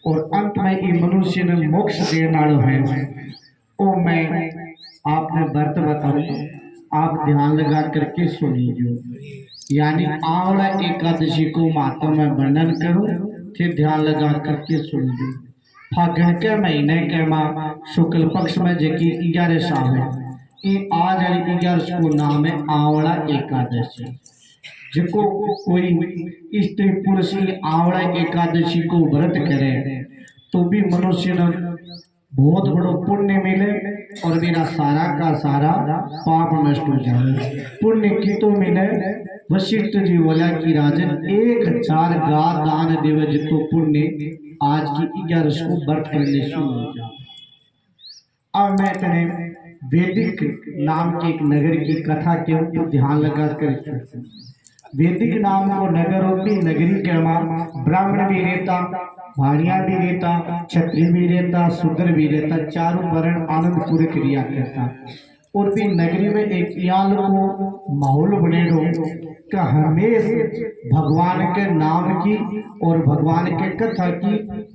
और अंत में ये मनुष्य ने मोक्ष देने वाला है। ओ मैं आपने व्रत बताऊं, आप ध्यान लगा करके सुनिए। यानी आवड़ा एकादशी को माता में वर्णन करूं, फिर ध्यान लगा करके सुनिए। फागुन के महीने के माह शुक्ल पक्ष में जबकि 11 शाम है, ये आज 11 को नाम है आवड़ा एकादशी। जिसको कोई स्त्री पुरुष की आवड़ा एकादशी को व्रत करे तो भी मनुष्य ने बहुत बड़ो पुण्य मिले और मेरा सारा का सारा पाप नष्ट हो जाए। पुण्य की तो मिले। वशिष्ठ जी बोला कि राजन 1000 गा दान देवे जितो पुण्य आज की 11 को व्रत करने शुरू हो जाए। अब मैं तेरे वैदिक नाम के एक नगर की कथा के ऊपर ध्यान लगा कर, वैदिक नाम को नगर होती, नगरी के मां ब्राह्मण भी रहता, भाड़िया भी रहता, क्षत्रिय भी रहता, शूद्र भी रहता, चारों वर्ण आनंदपूर्ण क्रिया करता। और भी नगरी में एक याल को माहौल बने रहो का हमेशा भगवान के नाम की और भगवान के कथा की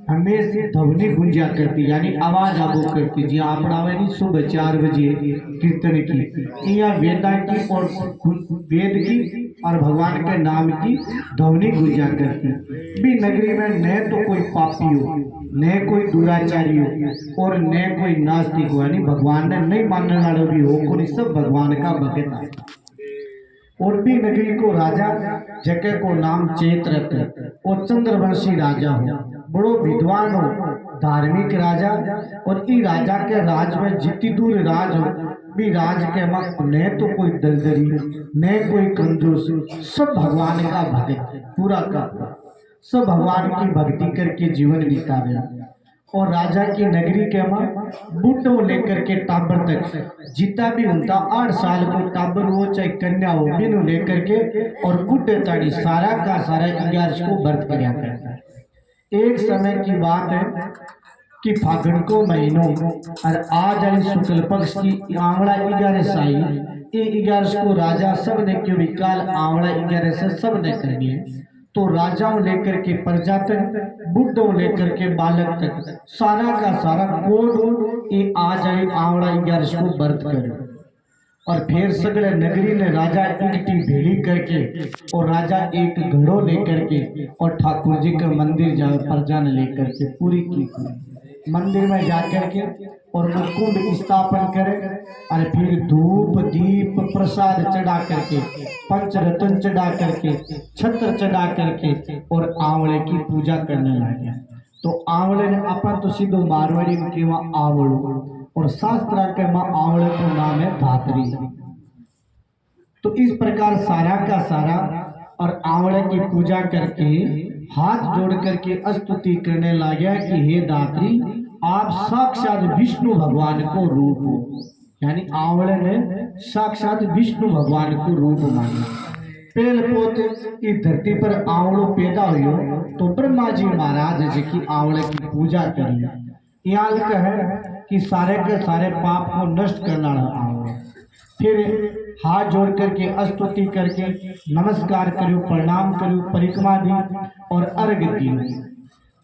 हमेशा ध्वनि गुंजा करती, यानी आवाज आबो करती। जी आप सुबह 4 बजे कीर्तन की या वेदा की और वेद की और भगवान के नाम की ध्वनि गुंजा करती। भी नगरी में न तो कोई पापी हो, न कोई दुराचारी हो और न कोई नास्तिक हो, यानी भगवान ने नहीं मानने वाले भी हो, कोई सब भगवान का भक्त है। और भी नगरी को राजा जगह को नाम चैत्ररथ और चंद्रवंशी राजा हो, बड़ो विद्वान हो, धार्मिक राजा। और ई राजा के राज में जितनी दूर राज हो भी राज के वक्त न तो कोई दलदली न कोई कंजूस, सब भगवान का भक्त पूरा का सब भगवान की भक्ति करके जीवन बिता रहे। और राजा की नगरी के मां बूढ़ों लेकर के टाबर तक जितना भी उनका 8 साल को टाबर हो चाहे कन्या हो, बिनु लेकर के और बूढ़े ताड़ी सारा का सारा 11 को व्रत किया करता है। एक समय की बात है कि फागुन को महीनों और आज आई शुक्ल पक्ष की आंवड़ा 11 साई, ये 11 को राजा सब ने क्यों विकाल आंवड़ा 11 से सब ने कर दिए। तो राजाओं लेकर के प्रजा तक, बुढ़ों लेकर के बालक तक सारा का सारा कोड ये आज आई आंवड़ा 11 को व्रत करे। और फिर सगले नगरी ने राजा इकट्ठी भेड़ी करके और राजा एक घड़ो लेकर के और ठाकुर जी के मंदिर जा प्रजा ने लेकर के पूरी की मंदिर में जाकर के और वो कुंड स्थापन करे और फिर धूप दीप प्रसाद चढ़ा करके, पंचरत्न चढ़ा करके, छत्र चढ़ा करके और आंवले की पूजा करने लगे। तो आंवले ने अपन तो सीधो मारवाड़ी में केवा आवड़ो और शास्त्र के मां आंवले को नाम है धात्री। तो इस प्रकार सारा का सारा और आंवले की पूजा करके हाथ जोड़ करके स्तुति करने लगा कि हे दात्री आप साक्षात विष्णु भगवान को रूप हो। यानी आंवले ने साक्षात विष्णु भगवान को रूप माना। पेल पोत की धरती पर आंवलो पैदा हुई तो ब्रह्मा जी महाराज जी की आंवले की पूजा करी। यहाँ कहे कि सारे के सारे पाप को नष्ट करना आंवला। फिर हाथ जोड़ करके स्तुति करके नमस्कार करो, प्रणाम करो, परिक्रमा दी और अर्घ दी।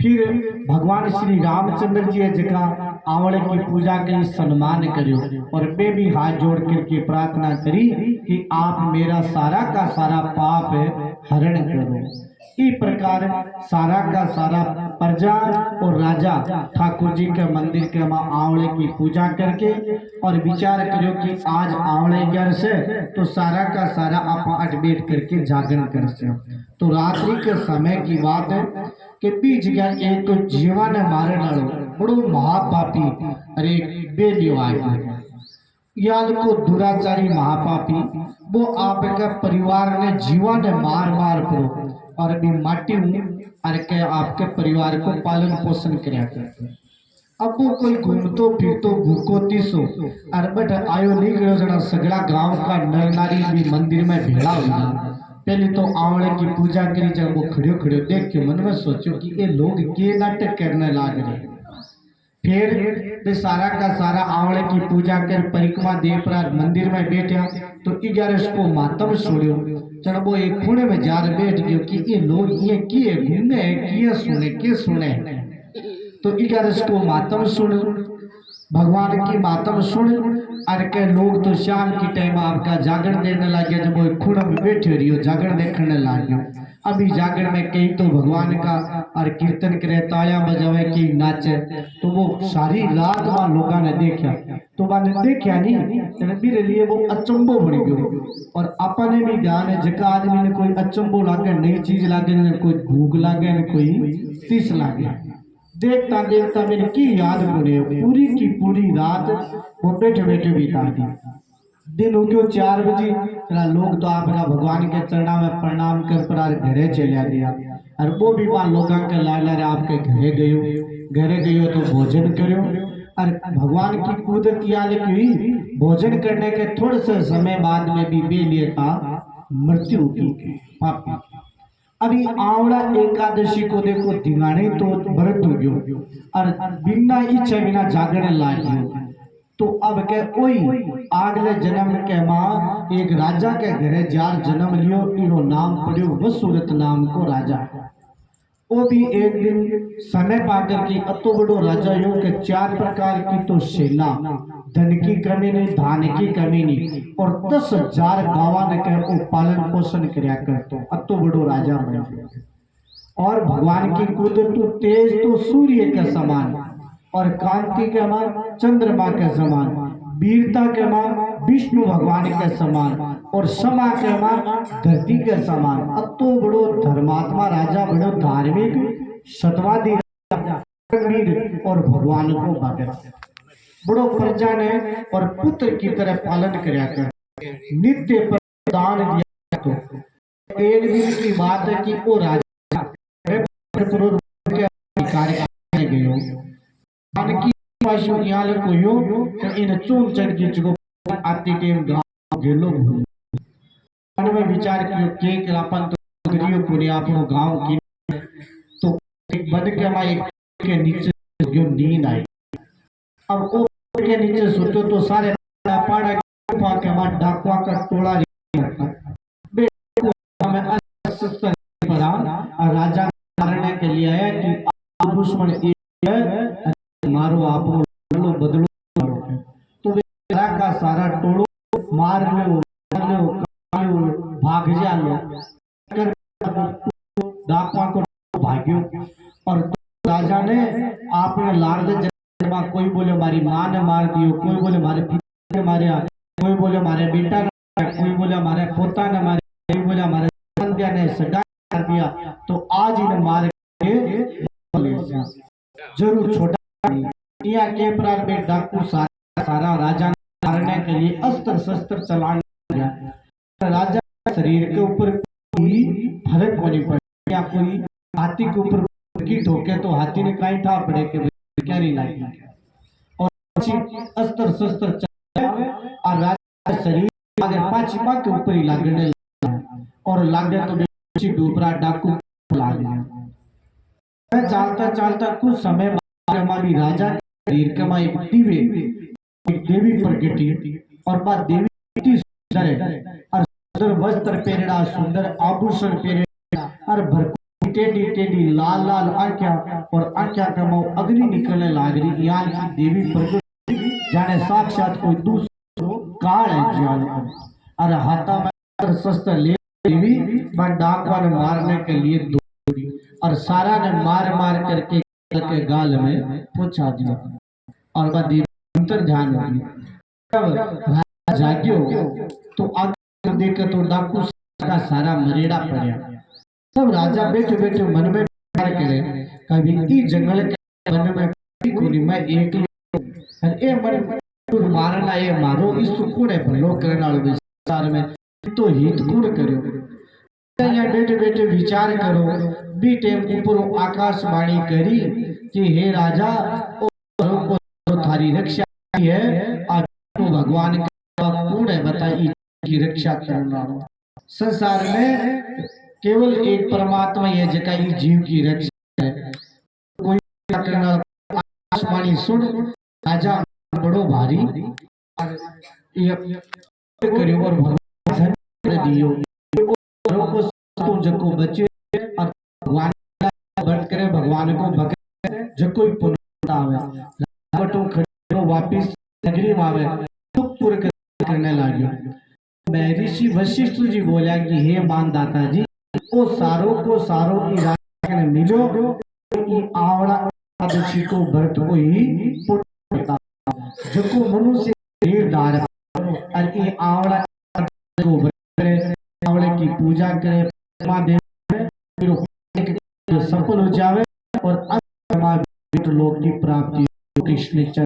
फिर भगवान श्री रामचंद्र जी जगह आंवले की पूजा के सम्मान करो और वे भी हाथ जोड़ करके प्रार्थना करी कि आप मेरा सारा का सारा पाप हरण करो। इस प्रकार सारा का सारा प्रजा और राजा ठाकुर जी के मंदिर के मां आंवले की पूजा करके और विचार करो कि आज आंवले 11 से तो सारा का सारा आप अट बैठ करके जागरण कर सकते। तो रात्रि के समय की बात है कि बीच गया एक तो जीवन मारे डालो बड़ो महापापी अरे बेदीवार याद को दुराचारी महापापी वो आपका परिवार ने जीवन मार मार करो और भी माटी और के आपके परिवार को पालन पोषण कराया करते। अब वो कोई घूमतो फिरतो भूखो तीसो और बट आयो नहीं गयो जना सगड़ा गांव का नर नारी भी मंदिर में भेड़ा हुआ। पहले तो आंवले की पूजा करी, जब वो खड़े खड़े देख के मन में सोचो कि ये लोग के नाटक करने लाग रहे। फिर ते सारा का सारा आवड़े की पूजा कर परिक्रमा दे पर मंदिर में बैठा तो 11 को मातम छोड़ो चढ़बो एक खूणे में जार बैठ गयो कि ये लोग ये किए घूमे किए सुने के सुने तो 11 को मातम सुन भगवान की मातम सुन और के लोग तो शाम की टाइम आपका जागरण देने लगे जब वो खूण में बैठे रहियो जागरण देखने लगे अभी जागरण में कई तो भगवान का और कीर्तन करे तालियां बजावे की नाचे तो वो सारी रात वहां लोगों ने देखा तो मैंने देखा नहीं मेरे लिए वो अचंबो बन गयो और अपने भी ध्यान है जका आदमी ने कोई अचंबो लागे नई चीज लागे न कोई भूख लागे न कोई तीस लागे देखता देखता मेरी की याद पूरी पूरी की पूरी रात वो बैठे बैठे बिता दी दिन हो गयो 4 बजे तेरा लोग तो आपका भगवान के चरणा में प्रणाम कर पर घरे चला गया और वो भी वहां लोगों के लाला रे आपके घरे गयो तो भोजन करो और भगवान की कुदरत याद की भोजन करने के थोड़े से समय बाद में भी बेलिए का मृत्यु की पापी अभी आवड़ा एकादशी को देखो दिगाने तो व्रत हो गयो और बिना इच्छा बिना जागरण लागियो तो अब के कोई आगले जन्म के माँ एक राजा के घरे जार जन्म लियो इनो नाम पड़ियो वसुरत नाम को राजा वो भी एक दिन समय पाकर की अतो बड़ो राजा यो के 4 प्रकार की तो सेना धन की कमी नहीं धान की कमी नहीं और 10,000 गावा ने कह को पालन पोषण किया करतो अतो बड़ो राजा बन और भगवान की कुदरत तो तेज तो सूर्य के समान और कांति के मान चंद्रमा के समान वीरता के मान विष्णु भगवान के समान और क्षमा के मान धरती के समान अतो बड़ो धर्मात्मा राजा बड़ो धार्मिक सतवादी वीर और भगवान को भगत बड़ो प्रजा ने और पुत्र की तरह पालन कराया कर नित्य प्रदान दिया तो एक दिन की बात है कि वो राजा के अधिकार करने गयो की पाशो यहाँ ले कोयो तो इन चून चढ़ की चुको आती टीम गांव के लोग मन में विचार कियो के अपन तो गरियो पुणे आपनो गांव की तो एक बद के मा एक के नीचे जो नींद आई अब वो के नीचे सोचो तो सारे पाड़ा गुफा के मा डाकुआ का टोला में राजा मारने के लिए आया कि दुश्मन मारो आप बदलो तो वे का सारा टोलो मार लो भाग जा लो डाकुआ को भाग्यो और राजा ने आपने लाड़ कोई बोले मारी माँ ने मार दियो कोई बोले मारे पिता ने मारे कोई बोले मारे बेटा ने कोई बोले मारे पोता ने मारे कोई बोले मारे संध्या ने सगा कर दिया तो आज इन्हें मार के जरूर छोटा यहाँ के प्रार में डाकू सारा राजा मारने के लिए अस्त्र शस्त्र चलाने गया राजा शरीर के ऊपर कोई फर्क होनी पड़ी या कोई हाथी के ऊपर की ठोके तो हाथी ने कहीं था पड़े के कैरी लागी और अस्त्र शस्त्र और राजा शरीर आगे पाछिमा के ऊपर ही लागने और लागे तो बेची डूबरा डाकू लाग गया चलता चलता कुछ समय बाद हमारी राजा के शरीर के मां एक देवी प्रकटी और बा देवी सुंदर है और सुंदर वस्त्र पहनेड़ा सुंदर आभूषण पहनेड़ा और भर टेढ़ी टेढ़ी लाल लाल आंखें और आंखें का मुंह अग्नि निकलने लग रही यहाँ की देवी प्रकट जाने साक्षात कोई दूसरो काल है जान और हाथा में शस्त्र ले देवी पर डाकवा ने मारने के लिए दौड़ी और सारा ने मार मार करके के गाल में पहुंचा दिया और वह देवी अंतर ध्यान हो गई जब जागियो तो आगे देखकर तो डाकू का सारा मरेड़ा पड़ा तब राजा बैठे बैठे मन में विचार करे कभी ई जंगल के मन में कोनी मैं एक ए मन मारना ये मारो इस कोने भलो करने वाले विचार में तो हित कौन करो यहाँ बैठे बैठे विचार करो बी टाइम ऊपर आकाशवाणी करी कि हे राजा को थारी रक्षा है और भगवान का कौन है बताइए की रक्षा करना संसार में केवल एक परमात्मा है जका जीव की रक्षा है कोई करना आकाशवाणी सुन राजा बड़ो भारी ये करियो और भगवान धन दियो को तो जको बचे और भगवान व्रत करे भगवान को भगे जको पुण्य आवे बटो खड़ो वापिस नगरी में आवे दुख पूरे करने लाग्यो। महर्षि वशिष्ठ जी बोला कि हे मानदाता जी ओ सारो को सारो की राजा ने मिलो कि आवड़ा एकादशी को व्रत को ही पुण्य जको मनुष्य ढेर दार और ये आवड़ा को व्रत करे आवड़े की पूजा करे महादेव फिर सफल हो जावे और लोक की प्राप्ति कृष्ण